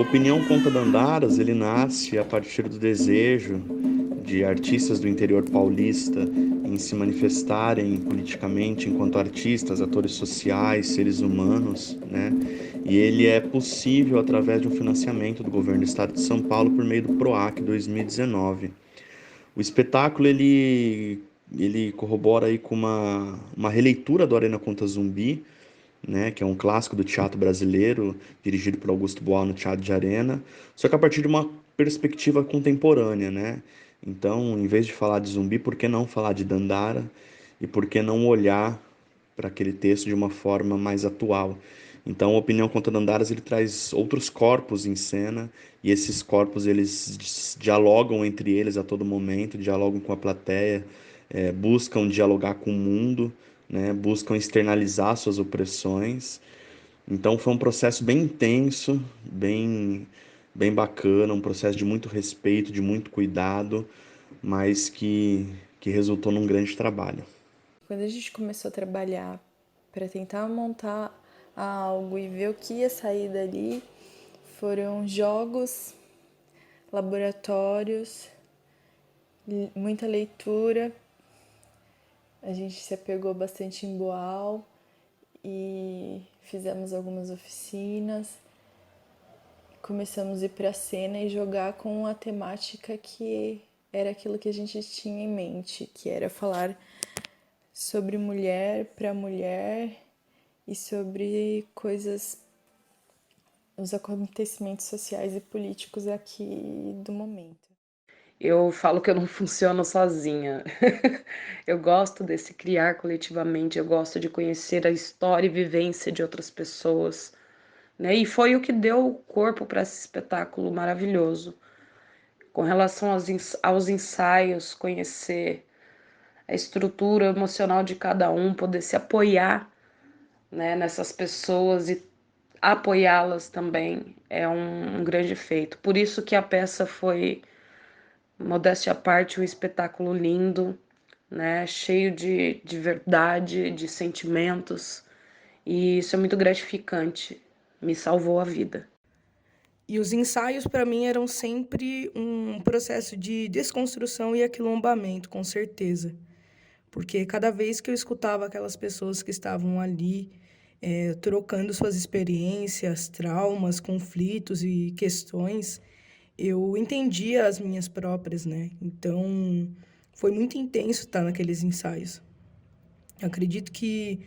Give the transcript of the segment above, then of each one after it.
Opinião Conta Dandaras, ele nasce a partir do desejo de artistas do interior paulista em se manifestarem politicamente enquanto artistas, atores sociais, seres humanos, né? E ele é possível através de um financiamento do governo do estado de São Paulo por meio do PROAC 2019. O espetáculo ele corrobora aí com uma releitura do Arena Conta Zumbi, né, que é um clássico do teatro brasileiro, dirigido por Augusto Boal no Teatro de Arena, só que a partir de uma perspectiva contemporânea, né? Então, em vez de falar de zumbi, por que não falar de Dandara? E por que não olhar para aquele texto de uma forma mais atual? Então, a Opinião contra Dandaras ele traz outros corpos em cena e esses corpos eles dialogam entre eles a todo momento, dialogam com a plateia, buscam dialogar com o mundo, né? Buscam externalizar suas opressões. Então, foi um processo bem intenso, bem bacana, um processo de muito respeito, de muito cuidado, mas que resultou num grande trabalho. Quando a gente começou a trabalhar para tentar montar algo e ver o que ia sair dali, foram jogos, laboratórios, muita leitura. A gente se apegou bastante em Boal e fizemos algumas oficinas. Começamos a ir para a cena e jogar com a temática que era aquilo que a gente tinha em mente, que era falar sobre mulher para mulher e sobre coisas, os acontecimentos sociais e políticos aqui do momento. Eu falo que eu não funciono sozinha. Eu gosto desse criar coletivamente, eu gosto de conhecer a história e vivência de outras pessoas, né? E foi o que deu corpo para esse espetáculo maravilhoso. Com relação aos ensaios, conhecer a estrutura emocional de cada um, poder se apoiar, né, nessas pessoas e apoiá-las também é um grande feito. Por isso que a peça foi, modéstia à parte, um espetáculo lindo, né, cheio de verdade, de sentimentos, e isso é muito gratificante, me salvou a vida. E os ensaios, para mim, eram sempre um processo de desconstrução e aquilombamento, com certeza. Porque cada vez que eu escutava aquelas pessoas que estavam ali, trocando suas experiências, traumas, conflitos e questões, eu entendia as minhas próprias, né? Então, foi muito intenso estar naqueles ensaios. Eu acredito que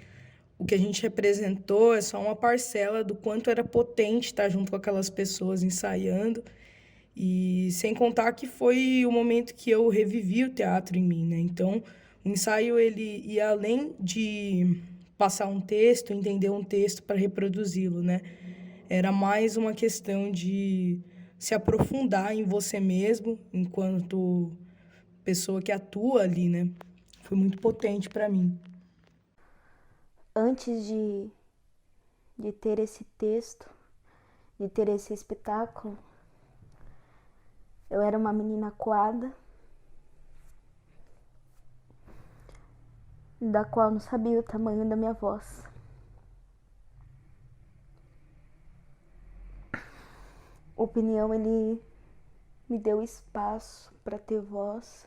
o que a gente representou é só uma parcela do quanto era potente estar junto com aquelas pessoas ensaiando. E sem contar que foi o momento que eu revivi o teatro em mim, né? Então, o ensaio ele ia além de passar um texto, entender um texto para reproduzi-lo, né? Era mais uma questão de se aprofundar em você mesmo, enquanto pessoa que atua ali, né? Foi muito potente para mim. Antes de ter esse texto, de ter esse espetáculo, eu era uma menina coada, da qual não sabia o tamanho da minha voz. Opinião, ele me deu espaço para ter voz,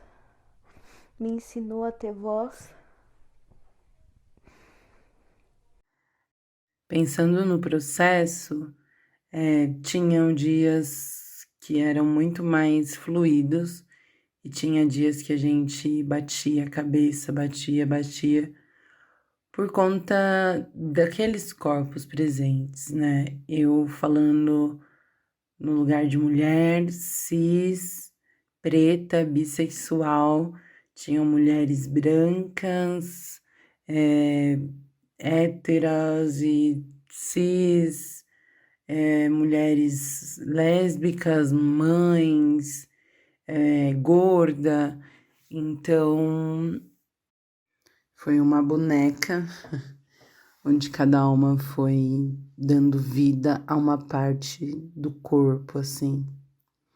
me ensinou a ter voz. Pensando no processo, tinham dias que eram muito mais fluidos e tinha dias que a gente batia a cabeça, batia, por conta daqueles corpos presentes, né? Eu falando no lugar de mulher, cis, preta, bissexual, tinham mulheres brancas, héteras e cis, mulheres lésbicas, mães, gorda. Então, foi uma boneca onde cada uma foi dando vida a uma parte do corpo, assim.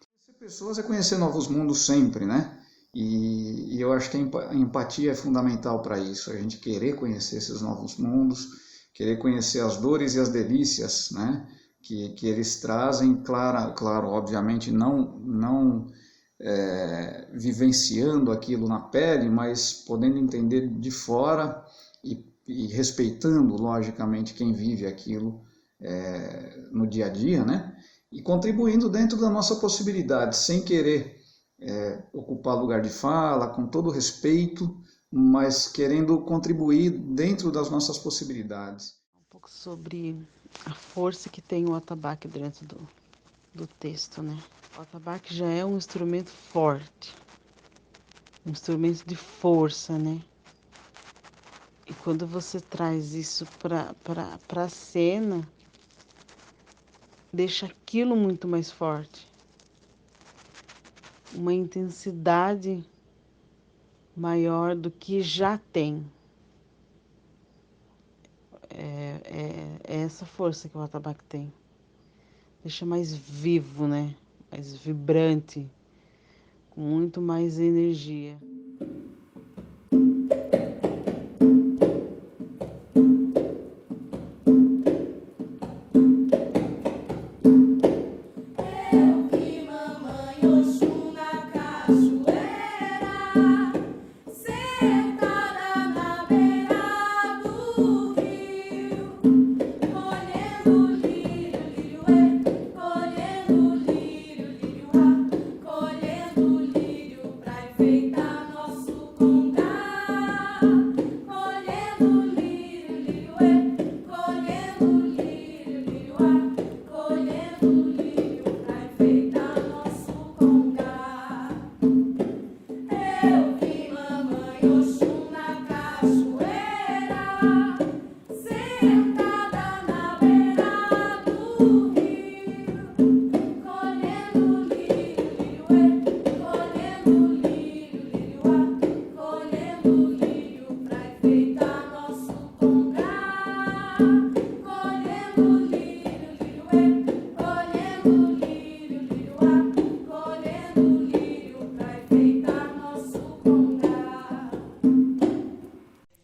Conhecer pessoas é conhecer novos mundos sempre, né? E eu acho que a empatia é fundamental para isso, a gente querer conhecer esses novos mundos, querer conhecer as dores e as delícias, né? que eles trazem, claro, obviamente não vivenciando aquilo na pele, mas podendo entender de fora e respeitando, logicamente, quem vive aquilo no dia a dia, né? E contribuindo dentro da nossa possibilidade, sem querer ocupar lugar de fala, com todo respeito, mas querendo contribuir dentro das nossas possibilidades. Um pouco sobre a força que tem o atabaque dentro do texto, né? O atabaque já é um instrumento forte, um instrumento de força, né? E quando você traz isso para a cena, deixa aquilo muito mais forte. Uma intensidade maior do que já tem. É essa força que o atabaque tem. Deixa mais vivo, né? Mais vibrante, com muito mais energia.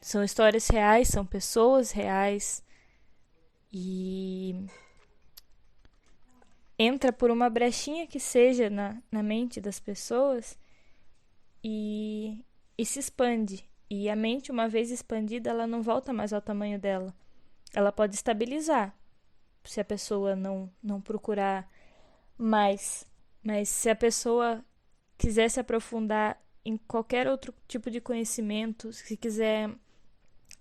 São histórias reais, são pessoas reais e entra por uma brechinha que seja na mente das pessoas e se expande. E a mente, uma vez expandida, ela não volta mais ao tamanho dela. Ela pode estabilizar, se a pessoa não procurar mais. Mas se a pessoa quiser se aprofundar em qualquer outro tipo de conhecimento, se quiser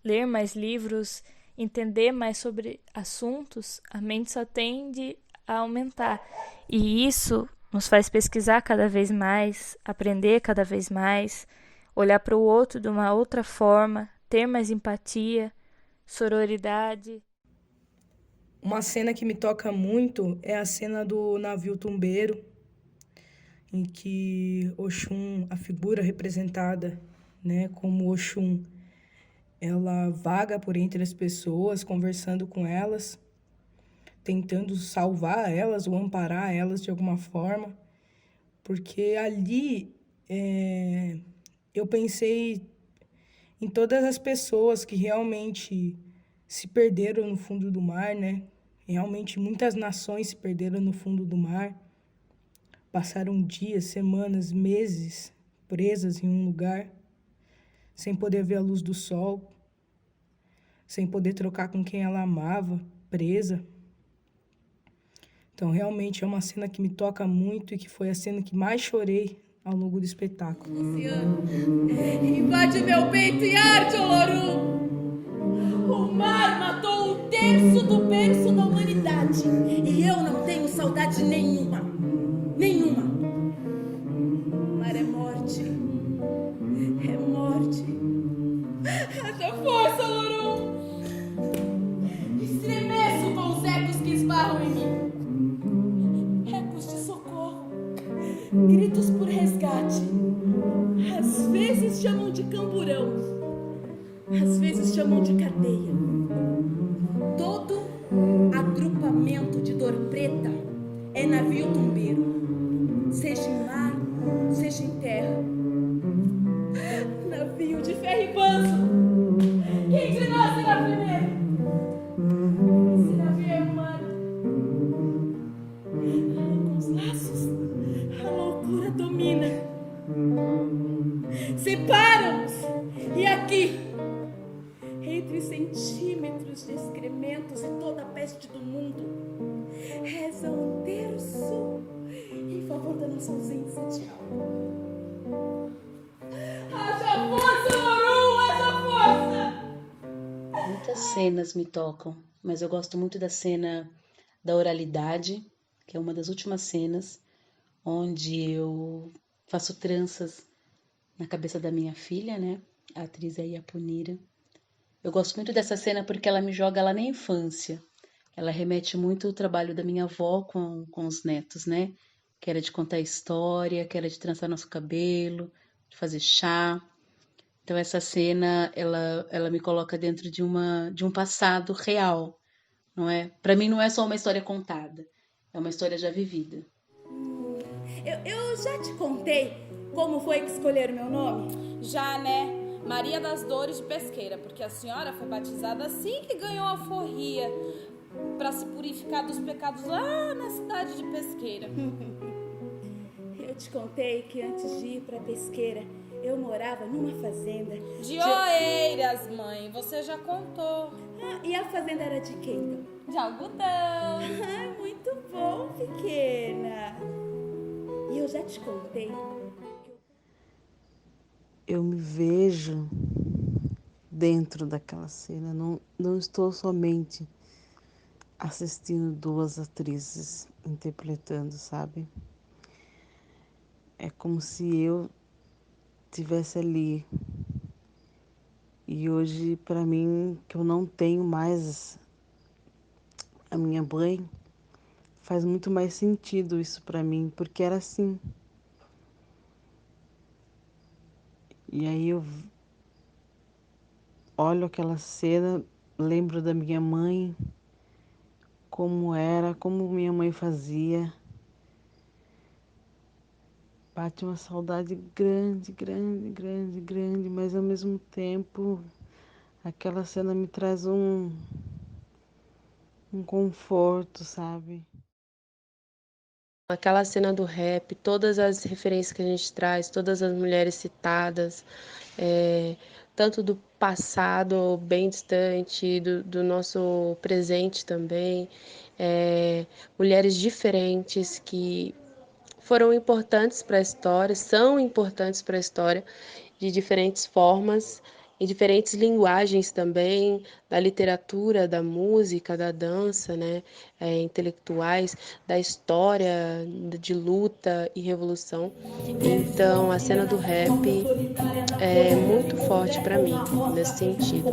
ler mais livros, entender mais sobre assuntos, a mente só tende a aumentar. E isso nos faz pesquisar cada vez mais, aprender cada vez mais, olhar para o outro de uma outra forma, ter mais empatia, sororidade. Uma cena que me toca muito é a cena do navio tombeiro, em que Oxum, a figura representada, né, como Oxum, ela vaga por entre as pessoas, conversando com elas, tentando salvar elas ou amparar elas de alguma forma, porque ali eu pensei em todas as pessoas que realmente se perderam no fundo do mar, né? Realmente muitas nações se perderam no fundo do mar, passaram dias, semanas, meses presas em um lugar, sem poder ver a luz do sol, sem poder trocar com quem ela amava, presa. Então, realmente é uma cena que me toca muito e que foi a cena que mais chorei ao longo do espetáculo. Invade meu peito e arde, Olorum! O mar matou um terço do berço da humanidade e eu não tenho saudade nenhuma. Nenhuma. O mar é morte. É morte. Haja força, Olorum! Estremeço com os ecos que esbarram em mim. Ecos de socorro. Gritos por resgate. Às vezes chamam de camburão. Às vezes chamam de cadeia. Todo agrupamento de dor preta é navio tombeiro. Seja em mar, seja em terra. Navio de ferro e banzo. Quem de nós será primeiro? Esse navio é humano. da nossa ausência de alma. Haja força, Loru! Haja força! Muitas cenas me tocam, mas eu gosto muito da cena da oralidade, que é uma das últimas cenas, onde eu faço tranças na cabeça da minha filha, né? A atriz é Yapunira. Eu gosto muito dessa cena porque ela me joga lá na infância. Ela remete muito ao trabalho da minha avó com os netos, né? Que era de contar história, que era de trançar nosso cabelo, de fazer chá. Então essa cena, ela me coloca dentro de um passado real, não é? Para mim não é só uma história contada, é uma história já vivida. Eu já te contei como foi que escolheram meu nome? Já, né? Maria das Dores de Pesqueira, porque a senhora foi batizada assim que ganhou a forria para se purificar dos pecados lá na cidade de Pesqueira. Eu te contei que antes de ir para Pesqueira, eu morava numa fazenda de Oeiras, mãe, você já contou. E a fazenda era de quem, então? De algodão. Muito bom, pequena. E eu já te contei. Eu me vejo dentro daquela cena. Não estou somente assistindo duas atrizes interpretando, sabe? É como se eu estivesse ali. E hoje, para mim, que eu não tenho mais a minha mãe, faz muito mais sentido isso para mim, porque era assim. E aí eu olho aquela cena, lembro da minha mãe, como era, como minha mãe fazia. Bate uma saudade grande, grande, grande, grande, mas ao mesmo tempo aquela cena me traz um conforto, sabe? Aquela cena do rap, todas as referências que a gente traz, todas as mulheres citadas, tanto do passado bem distante, do nosso presente também, mulheres diferentes que foram importantes para a história, são importantes para a história de diferentes formas, em diferentes linguagens também, da literatura, da música, da dança, né, intelectuais, da história de luta e revolução. Então, a cena do rap é muito forte para mim, nesse sentido.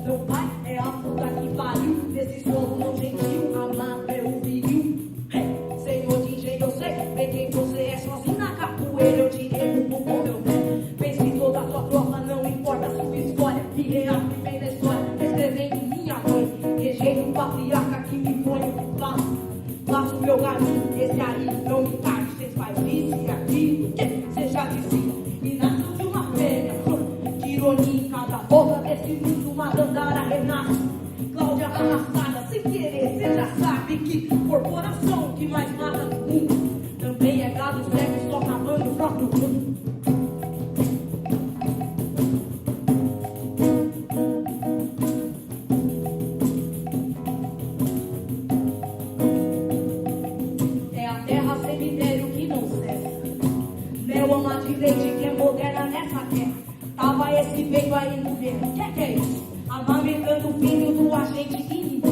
Meu pai é a puta que pariu, desse solo não gentil, amado é o viril. Senhor de engenho, eu sei, vê quem você é, sozinho na capoeira, eu te derrubo com meu pé. Pense toda a sua tropa, não importa a sua história, que real que vem na história, escrevendo minha mãe, rejeito patriarca que me põe no faço meu garoto, esse aí não me tarde, cês faz isso e aquilo, cê já dizia, e nasce de uma fêmea, que ironia em cada boca desse mundo, uma dandara renasce, Cláudia arrastada sem querer, cê já sabe que corporação que mais mata no mundo, também é gado cego, só cavando o próprio mundo. É a terra cemitério que não cessa, mel ama de leite que é moderna nessa terra, tava esse peito aí no dedo, que é isso? Amamentando o filho do agente inimigo.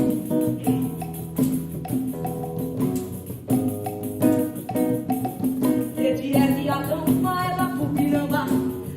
Dediek Adão, Maeva, Cupiramba,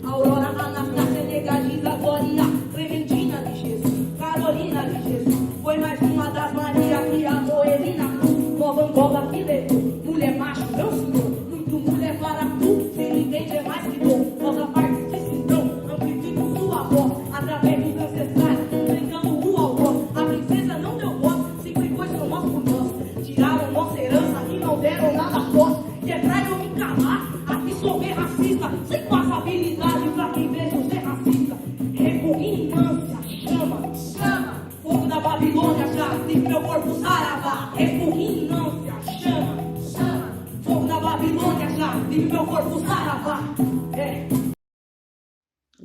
Aurora, Anastácia, Nega, Giza, Glória, Clementina de Jesus, Carolina de Jesus, foi mais uma das Maria que amou ele na cruz, Nova Angola que levou, mulher macho, não senhor, muito mulher para tu, se não entende é mais que bom, nossa parte de então, amplifico sua voz, através dos ancestrais, brincando o algoz, a princesa não deu voz, sempre foi só nós por nós, tiraram nossa herança e não deram nada a nós, e é pra eu me calar, aqui sou bem racista, sem passabilidade pra quem vejo ser racista, repugnância, chama, chama, fogo da Babilônia já, se meu corpo saravá, repugnância, chama, chama, fogo da Babilônia já, se meu corpo saravá,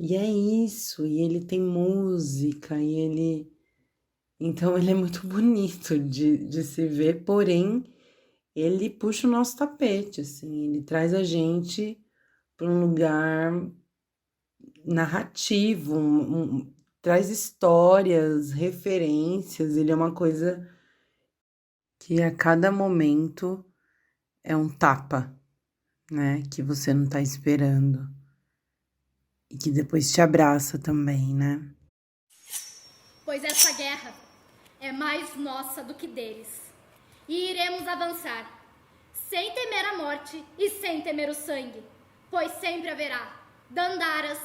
E é isso, e ele tem música, e Então ele é muito bonito de se ver, porém ele puxa o nosso tapete, assim, ele traz a gente para um lugar narrativo, traz histórias, referências, ele é uma coisa que a cada momento é um tapa, né, que você não tá esperando e que depois te abraça também, né? Pois essa guerra é mais nossa do que deles. E iremos avançar, sem temer a morte e sem temer o sangue, pois sempre haverá Dandaras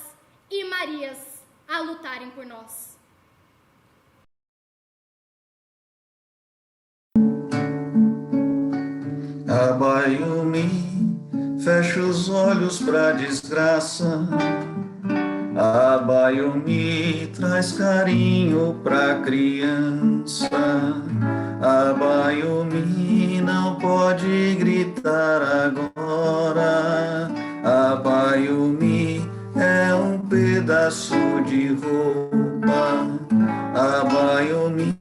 e Marias a lutarem por nós. Abaio-me, fecha os olhos pra desgraça. Abaio-me, traz carinho pra criança. Abaio-me, não pode gritar agora. Abaio-me, é um pedaço de roupa. Abaio-me,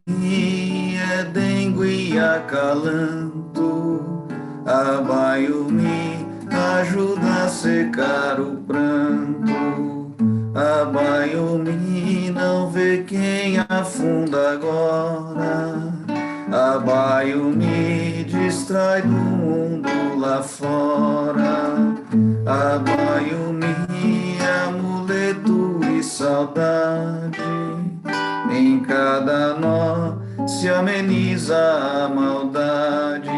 é dengue e acalanto. Abaio-me, ajuda a secar o pranto. Abaio-me, não vê quem afunda agora. Abaio-me, distrai do mundo lá fora. Abaio-me, amuleto e saudade. Em cada nó se ameniza a maldade.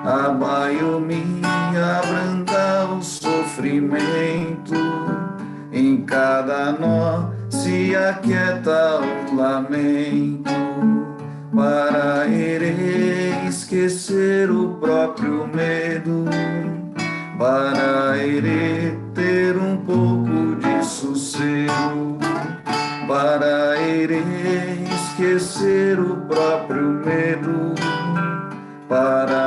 Abaio-me, abranda o sofrimento. Em cada nó se aquieta o lamento. Para esquecer o próprio medo. Para ter um pouco de sossego. Para esquecer o próprio medo. Para